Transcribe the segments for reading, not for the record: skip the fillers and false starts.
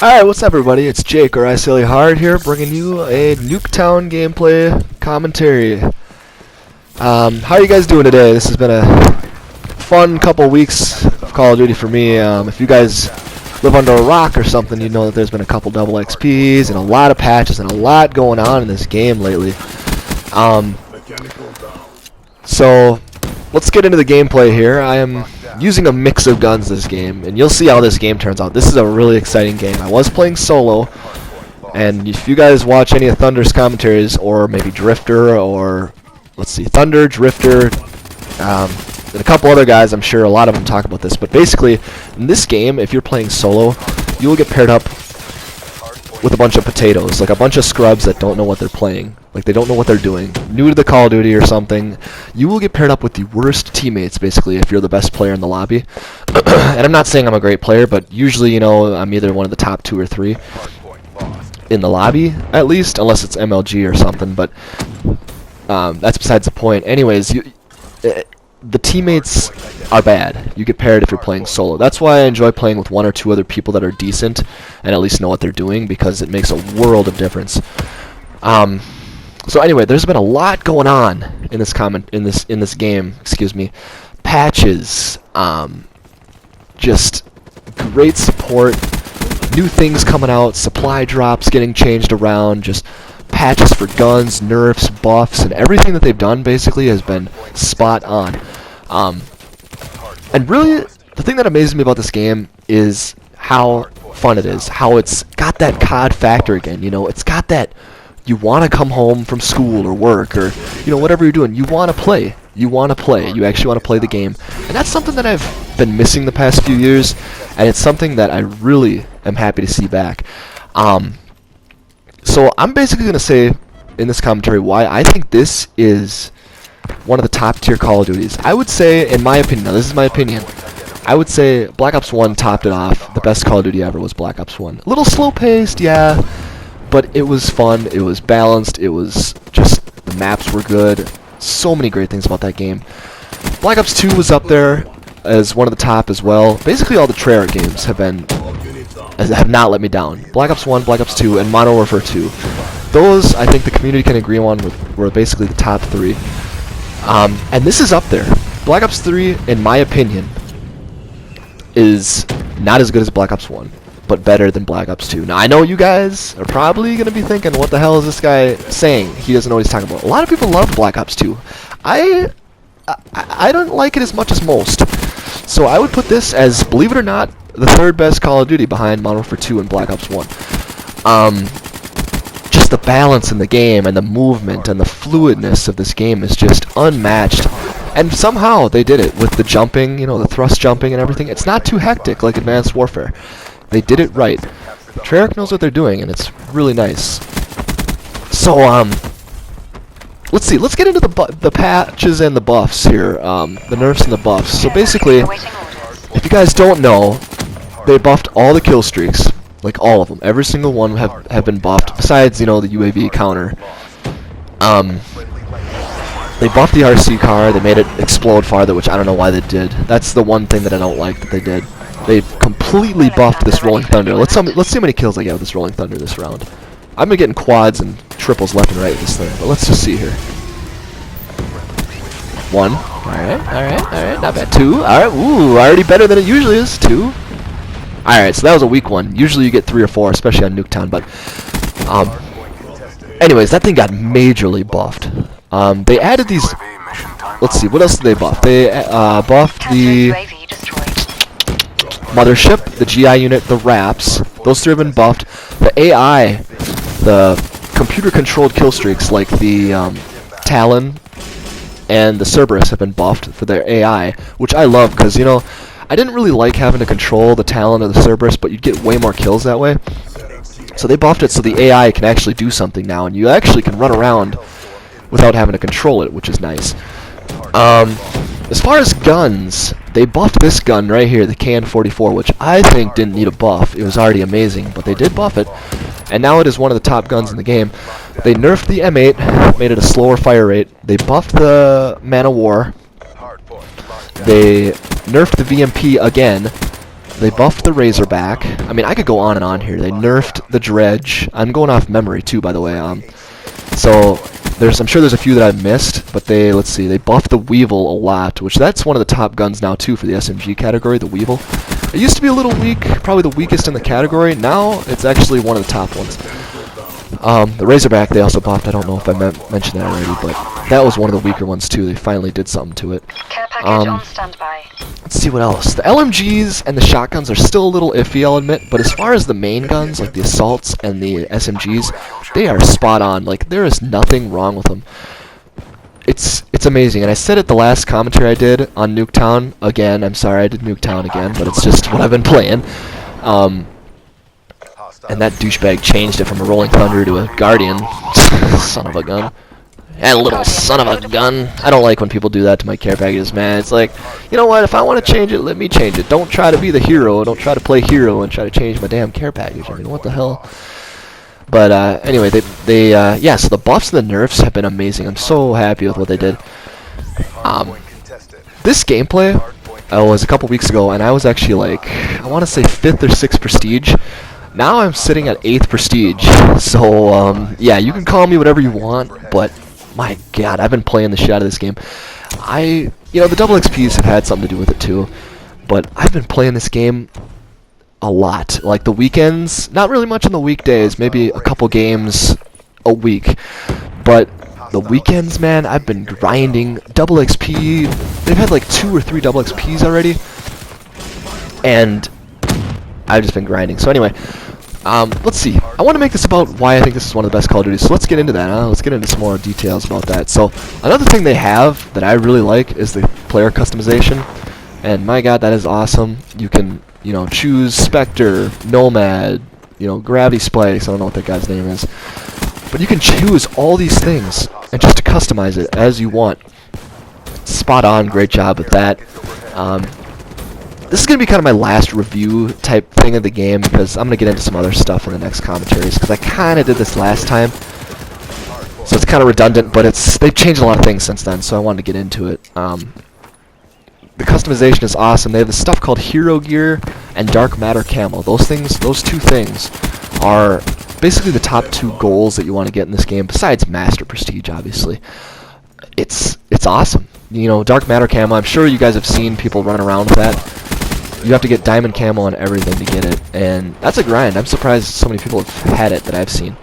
Alright, what's up everybody? It's Jake, or Hard here, bringing you a Nuketown gameplay commentary. How are you guys doing today? This has been a fun couple weeks of Call of Duty for me. If you guys live under a rock or something, you know that there's been a couple double XPs and a lot of patches and a lot going on in this game lately. So, let's get into the gameplay here. I am using a mix of guns this game, and you'll see how this game turns out. This is a really exciting game. I was playing solo, and if you guys watch any of Thunder's commentaries, or maybe Drifter, or let's see, Thunder, Drifter, and a couple other guys, I'm sure a lot of them talk about this, but basically, in this game, if you're playing solo, you will get paired up with a bunch of potatoes, like a bunch of scrubs that don't know what they're playing, like they don't know what they're doing, new to the Call of Duty or something. You will get paired up with the worst teammates, basically, if you're the best player in the lobby. And I'm not saying I'm a great player, but usually, you know, I'm either one of the top 2 or 3 in the lobby, at least, unless it's MLG or something, but that's besides the point. Anyways, the teammates are bad. You get paired if you're playing solo. That's why I enjoy playing with 1 or 2 other people that are decent and at least know what they're doing, because it makes a world of difference. So anyway, there's been a lot going on in this game. Excuse me. Patches, just great support, new things coming out, supply drops getting changed around, just patches for guns, nerfs, buffs, and everything that they've done basically has been spot on. And really, the thing that amazes me about this game is how fun it is, how it's got that COD factor again, you know, it's got that you want to come home from school or work or, you know, whatever you're doing, you want to play, you actually want to play the game, and that's something that I've been missing the past few years, and it's something that I really am happy to see back. So I'm basically going to say in this commentary why I think this is one of the top tier Call of Duties. I would say, in my opinion, now this is my opinion, I would say Black Ops 1 topped it off. The best Call of Duty ever was Black Ops 1. A little slow paced, yeah, but it was fun, it was balanced, it was just, the maps were good, so many great things about that game. Black Ops 2 was up there as one of the top as well. Basically all the Treyarch games have not let me down. Black Ops 1, Black Ops 2, and Modern Warfare 2. Those, I think the community can agree on, were basically the top 3. And this is up there. Black Ops 3, in my opinion, is not as good as Black Ops 1, but better than Black Ops 2. Now, I know you guys are probably going to be thinking, what the hell is this guy saying? He doesn't know what he's talking about. A lot of people love Black Ops 2. I don't like it as much as most. So I would put this as, believe it or not, the 3rd best Call of Duty behind Modern Warfare 2 and Black Ops 1. Just the balance in the game and the movement and the fluidness of this game is just unmatched. And somehow they did it with the jumping, you know, the thrust jumping and everything. It's not too hectic like Advanced Warfare. They did it right. Treyarch knows what they're doing, and it's really nice. So, let's see. Let's get into the patches and the buffs here. The nerfs and the buffs. So basically, if you guys don't know, they buffed all the kill streaks. Like all of them. Every single one have been buffed, besides, you know, the UAV counter. They buffed the RC car, they made it explode farther, which I don't know why they did. That's the one thing that I don't like that they did. They completely buffed this Rolling Thunder. Let's see how many kills I get with this Rolling Thunder this round. I've been getting quads and triples left and right with this thing, but let's just see here. 1. Alright, not bad. 2. Alright, ooh, already better than it usually is. 2. Alright, so that was a weak one. Usually you get 3 or 4, especially on Nuketown, but anyways, that thing got majorly buffed. They added these, let's see, what else did they buff? They buffed the Mothership, the GI unit, the RAPs. Those 3 have been buffed. The AI, the computer-controlled kill streaks like the Talon and the Cerberus have been buffed for their AI, which I love because, you know, I didn't really like having to control the Talon or the Cerberus, but you'd get way more kills that way. So they buffed it so the AI can actually do something now, and you actually can run around without having to control it, which is nice. As far as guns, they buffed this gun right here, the KN-44, which I think didn't need a buff. It was already amazing, but they did buff it, and now it is one of the top guns in the game. They nerfed the M8, made it a slower fire rate. They buffed the Man of War. They nerfed the VMP again, they buffed the Razorback. I mean, I could go on and on here. They nerfed the Dredge. I'm going off memory too, by the way. So I'm sure there's a few that I've missed, but let's see, they buffed the Weevil a lot, which that's one of the top guns now too for the SMG category, the Weevil. It used to be a little weak, probably the weakest in the category. Now it's actually one of the top ones. The Razorback they also buffed. I don't know if I mentioned that already, but that was one of the weaker ones too. They finally did something to it. Care package on standby. Let's see what else. The LMGs and the shotguns are still a little iffy, I'll admit, but as far as the main guns, like the assaults and the SMGs, they are spot on. Like, there is nothing wrong with them. It's amazing, and I said it the last commentary I did on Nuketown. Again, I'm sorry I did Nuketown again, but it's just what I've been playing. And that douchebag changed it from a Rolling Thunder to a Guardian. Son of a gun. And a little son of a gun. I don't like when people do that to my care packages, man. It's like, you know what, if I want to change it, let me change it. Don't try to be the hero. Don't try to play hero and try to change my damn care package. I mean, what the hell? But anyway, yeah, so the buffs and the nerfs have been amazing. I'm so happy with what they did. This gameplay was a couple weeks ago, and I was actually like, I want to say 5th or 6th prestige. Now I'm sitting at 8th prestige. So, yeah, you can call me whatever you want, but my god, I've been playing the shit out of this game. You know, the double XPs have had something to do with it too, but I've been playing this game a lot. Like the weekends, not really much on the weekdays, maybe a couple games a week, but the weekends, man, I've been grinding double XP. They've had like 2 or 3 double XPs already, and I've just been grinding. So anyway, let's see. I want to make this about why I think this is one of the best Call of Duties. So let's get into that. Let's get into some more details about that. So another thing they have that I really like is the player customization. And my god, that is awesome. You can, you know, choose Spectre, Nomad, you know, Gravity Spikes. I don't know what that guy's name is. But you can choose all these things and just to customize it as you want. Spot on. Great job with that. This is going to be kind of my last review type thing of the game because I'm going to get into some other stuff in the next commentaries because I kind of did this last time. So it's kind of redundant, but they've changed a lot of things since then, so I wanted to get into it. The customization is awesome. They have this stuff called Hero Gear and Dark Matter Camo. Those two things are basically the top 2 goals that you want to get in this game, besides Master Prestige, obviously. It's awesome. You know, Dark Matter Camo, I'm sure you guys have seen people run around with that. You have to get diamond camo on everything to get it, and that's a grind. I'm surprised so many people have had it that I've seen.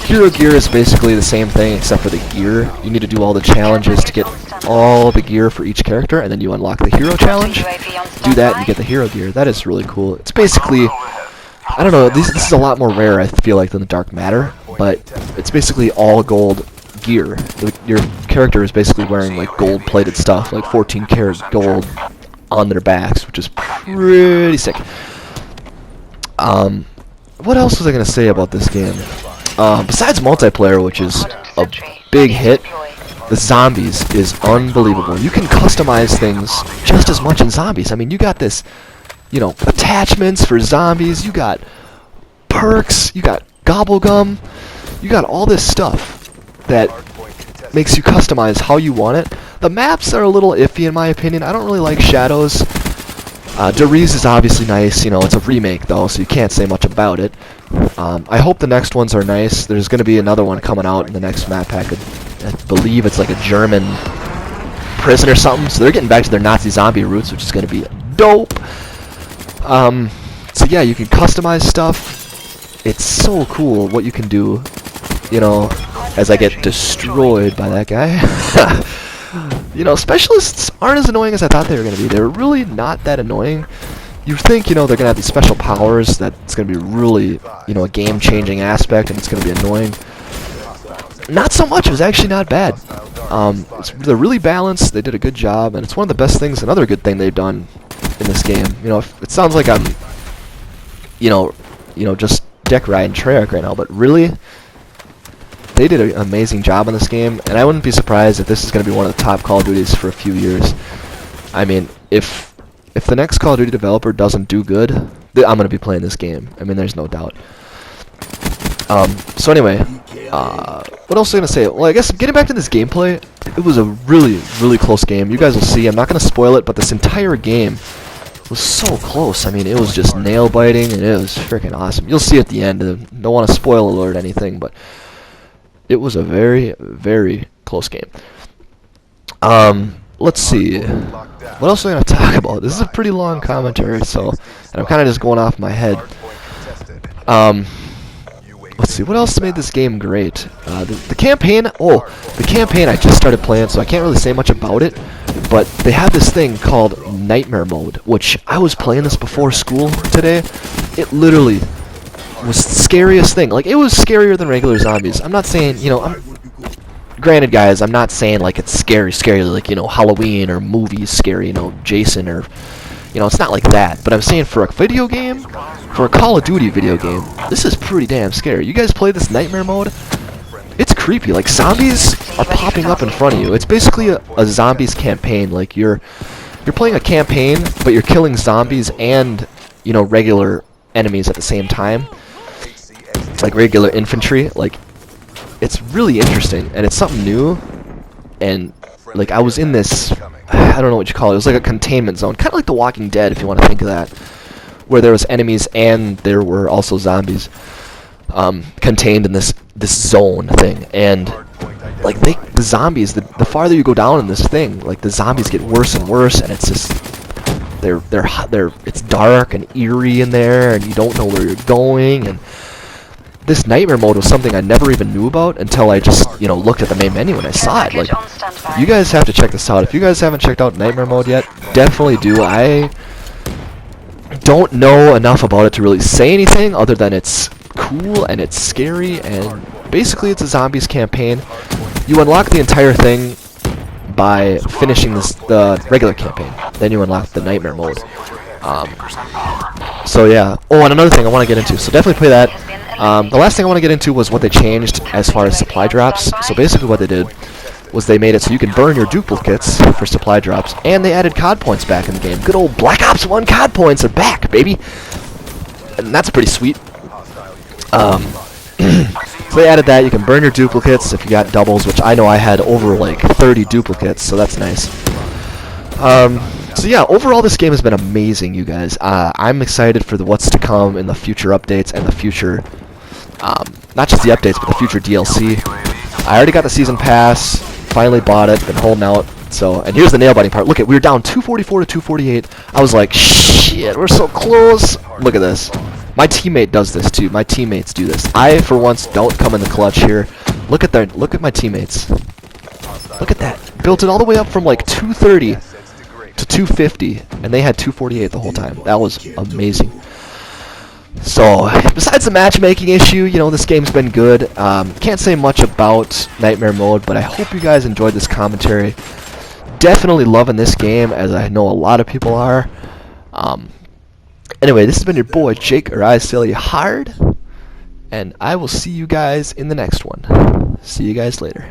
Hero Gear is basically the same thing except for the gear. You need to do all the challenges to get all the gear for each character, and then you unlock the hero challenge. Do that and you get the hero gear. That is really cool. It's basically, I don't know, this is a lot more rare, I feel like, than the Dark Matter, but it's basically all gold gear. Your character is basically wearing like gold-plated stuff, like 14 karat gold on their backs, which is pretty sick. What else was I going to say about this game? Besides multiplayer, which is a big hit, the zombies is unbelievable. You can customize things just as much in zombies. I mean, you got this, you know, attachments for zombies, you got perks, you got gobblegum, you got all this stuff that makes you customize how you want it. The maps are a little iffy in my opinion. I don't really like Shadows. Deriz is obviously nice. You know, it's a remake though, so you can't say much about it. I hope the next ones are nice. There's going to be another one coming out in the next map pack. I believe it's like a German prison or something. So they're getting back to their Nazi zombie roots, which is going to be dope. So yeah, you can customize stuff. It's so cool what you can do. You know, as I get destroyed by that guy. You know, specialists aren't as annoying as I thought they were going to be. They're really not that annoying. You think, you know, they're going to have these special powers that it's going to be really, you know, a game-changing aspect and it's going to be annoying. Not so much. It was actually not bad. They're really balanced. They did a good job, and it's one of the best things, another good thing they've done in this game. You know, it sounds like I'm, you know, just deck riding Treyarch right now, but really, they did an amazing job on this game, and I wouldn't be surprised if this is going to be one of the top Call of Duties for a few years. I mean, if the next Call of Duty developer doesn't do good, I'm going to be playing this game. I mean, there's no doubt. So anyway, what else was I going to say? Well, I guess getting back to this gameplay, it was a really, really close game. You guys will see. I'm not going to spoil it, but this entire game was so close. I mean, it was just nail biting, and it was freaking awesome. You'll see at the end. Don't want to spoil alert anything, but it was a very, very close game. Let's see. What else are we gonna talk about? This is a pretty long commentary, so, and I'm kind of just going off my head. Let's see, what else made this game great? The campaign, the campaign I just started playing, so I can't really say much about it, but they have this thing called Nightmare Mode, which I was playing this before school today. It literally was the scariest thing. Like, it was scarier than regular zombies. I'm not saying, you know, granted, guys, I'm not saying, like, it's scary, like, you know, Halloween or movies scary, you know, Jason or, you know, it's not like that. But I'm saying for a video game, for a Call of Duty video game, this is pretty damn scary. You guys play this Nightmare Mode? It's creepy. Like, zombies are popping up in front of you. It's basically a zombies campaign. Like, you're playing a campaign, but you're killing zombies and, you know, regular enemies at the same time. Like regular infantry. Like, it's really interesting, and it's something new. And like, I was in this, I don't know what you call it. It was like a containment zone, kind of like The Walking Dead, if you want to think of that, where there was enemies and there were also zombies contained in this zone thing. And like, the zombies, the farther you go down in this thing, like, the zombies get worse and worse, and it's just it's dark and eerie in there, and you don't know where you're going. And this Nightmare Mode was something I never even knew about until I just, you know, looked at the main menu and I saw it. Like, you guys have to check this out. If you guys haven't checked out Nightmare Mode yet, definitely do. I don't know enough about it to really say anything other than it's cool and it's scary, and basically it's a zombies campaign. You unlock the entire thing by finishing the regular campaign. Then you unlock the Nightmare Mode. So yeah. Oh, and another thing I want to get into. So definitely play that. The last thing I want to get into was what they changed as far as supply drops. So basically what they did was they made it so you can burn your duplicates for supply drops, and they added COD points back in the game. Good old Black Ops 1 COD points are back, baby! And that's pretty sweet. So they added that. You can burn your duplicates if you got doubles, which I know I had over like 30 duplicates, so that's nice. So yeah, overall this game has been amazing, you guys. I'm excited for what's to come in the future updates and the future, not just the updates, but the future DLC. I already got the season pass, finally bought it, been holding out. So, and here's the nail biting part. Look, we were down 244 to 248. I was like, shit, we're so close. Look at this. My teammate does this too. My teammates do this. I, for once, don't come in the clutch here. Look at my teammates. Look at that. Built it all the way up from like 230 to 250, and they had 248 the whole time. That was amazing. So, besides the matchmaking issue, you know, this game's been good. Can't say much about Nightmare Mode, but I hope you guys enjoyed this commentary. Definitely loving this game, as I know a lot of people are. Anyway, this has been your boy Jake, or I Silly Hard, and I will see you guys in the next one. See you guys later.